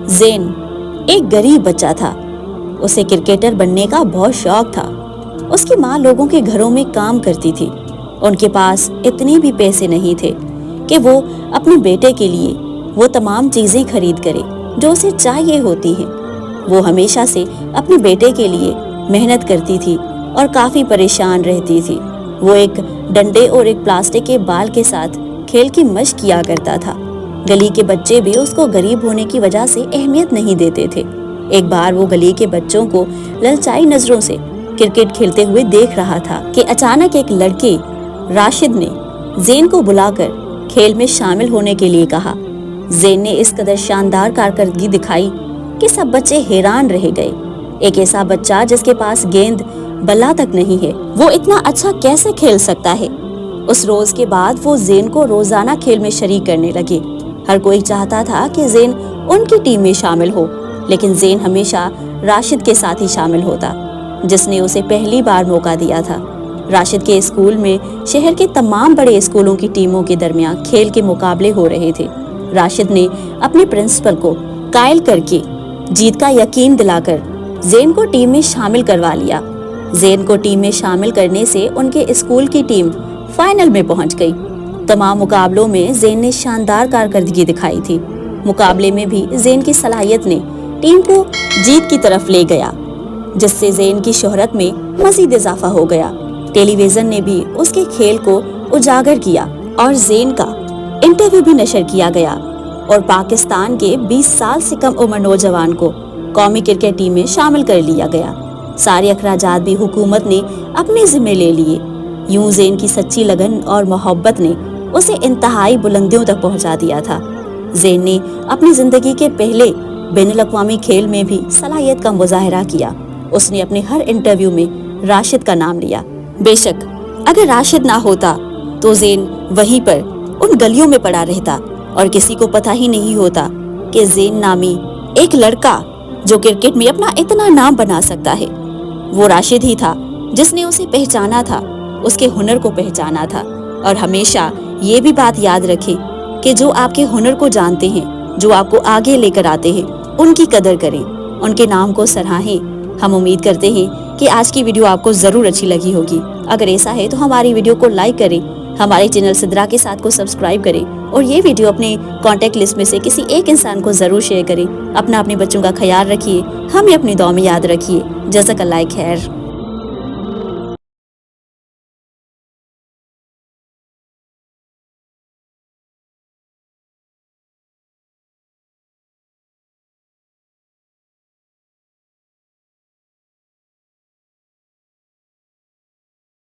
زین ایک غریب بچہ تھا۔ اسے کرکٹر بننے کا بہت شوق تھا۔ اس کی ماں لوگوں کے گھروں میں کام کرتی تھی۔ ان کے پاس اتنے بھی پیسے نہیں تھے کہ وہ اپنے بیٹے کے لیے وہ تمام چیزیں خرید کرے جو اسے چاہیے ہوتی ہیں۔ وہ ہمیشہ سے اپنے بیٹے کے لیے محنت کرتی تھی اور کافی پریشان رہتی تھی۔ وہ ایک ڈنڈے اور ایک پلاسٹک کے بال کے ساتھ کھیل کی مشق کیا کرتا تھا۔ گلی کے بچے بھی اس کو غریب ہونے کی وجہ سے اہمیت نہیں دیتے تھے۔ ایک بار وہ گلی کے بچوں کو للچائی نظروں سے کرکٹ کھیلتے ہوئے دیکھ رہا تھا کہ اچانک ایک لڑکے راشد نے زین کو بلا کر کھیل میں شامل ہونے کے لیے کہا۔ زین نے اس قدر شاندار کارکردگی دکھائی کہ سب بچے حیران رہ گئے۔ ایک ایسا بچہ جس کے پاس گیند بلا تک نہیں ہے، وہ اتنا اچھا کیسے کھیل سکتا ہے؟ اس روز کے بعد وہ زین کو روزانہ کھیل میں شریک کرنے لگے۔ ہر کوئی چاہتا تھا کہ زین ان کی ٹیم میں شامل ہو، لیکن زین ہمیشہ راشد کے ساتھ ہی شامل ہوتا، جس نے اسے پہلی بار موقع دیا تھا۔ راشد کے اسکول میں شہر کے تمام بڑے اسکولوں کی ٹیموں کے درمیان کھیل کے مقابلے ہو رہے تھے۔ راشد نے اپنے پرنسپل کو قائل کر کے جیت کا یقین دلا کر زین کو ٹیم میں شامل کروا لیا۔ زین کو ٹیم میں شامل کرنے سے ان کے اسکول کی ٹیم فائنل میں پہنچ گئی۔ تمام مقابلوں میں زین نے شاندار کارکردگی دکھائی تھی۔ مقابلے میں بھی زین کی صلاحیت نے ٹیم کو جیت کی طرف لے گیا، جس سے زین کی شہرت میں مزید اضافہ ہو گیا۔ ٹیلی ویژن نے بھی اس کے کھیل کو اجاگر کیا اور زین کا انٹرویو بھی نشر کیا گیا، اور پاکستان کے 20 سال سے کم عمر نوجوان کو قومی کرکٹ ٹیم میں شامل کر لیا گیا۔ سارے اخراجات بھی حکومت نے اپنے ذمہ لے لیے۔ یوں زین کی سچی لگن اور محبت نے اسے انتہائی بلندیوں تک پہنچا دیا تھا۔ زین نے اپنی زندگی کے پہلے بین الاقوامی کھیل میں بھی صلاحیت کا مظاہرہ کیا۔ اس نے اپنے ہر انٹرویو میں راشد کا نام لیا۔ بے شک اگر راشد نہ ہوتا تو زین وہیں پر ان گلیوں میں پڑا رہتا اور کسی کو پتہ ہی نہیں ہوتا کہ زین نامی ایک لڑکا جو کرکٹ میں اپنا اتنا نام بنا سکتا ہے، وہ راشد ہی تھا جس نے اسے پہچانا تھا، اس کے ہنر کو پہچانا تھا۔ اور ہمیشہ یہ بھی بات یاد رکھیں کہ جو آپ کے ہنر کو جانتے ہیں، جو آپ کو آگے لے کر آتے ہیں، ان کی قدر کریں، ان کے نام کو سراہیں۔ ہم امید کرتے ہیں کہ آج کی ویڈیو آپ کو ضرور اچھی لگی ہوگی۔ اگر ایسا ہے تو ہماری ویڈیو کو لائک کریں، ہمارے چینل سدرا کے ساتھ کو سبسکرائب کریں، اور یہ ویڈیو اپنے کانٹیکٹ لسٹ میں سے کسی ایک انسان کو ضرور شیئر کریں۔ اپنے بچوں کا خیال رکھیے، ہمیں اپنی دعا میں یاد رکھیے۔ جزاک اللہ خیر۔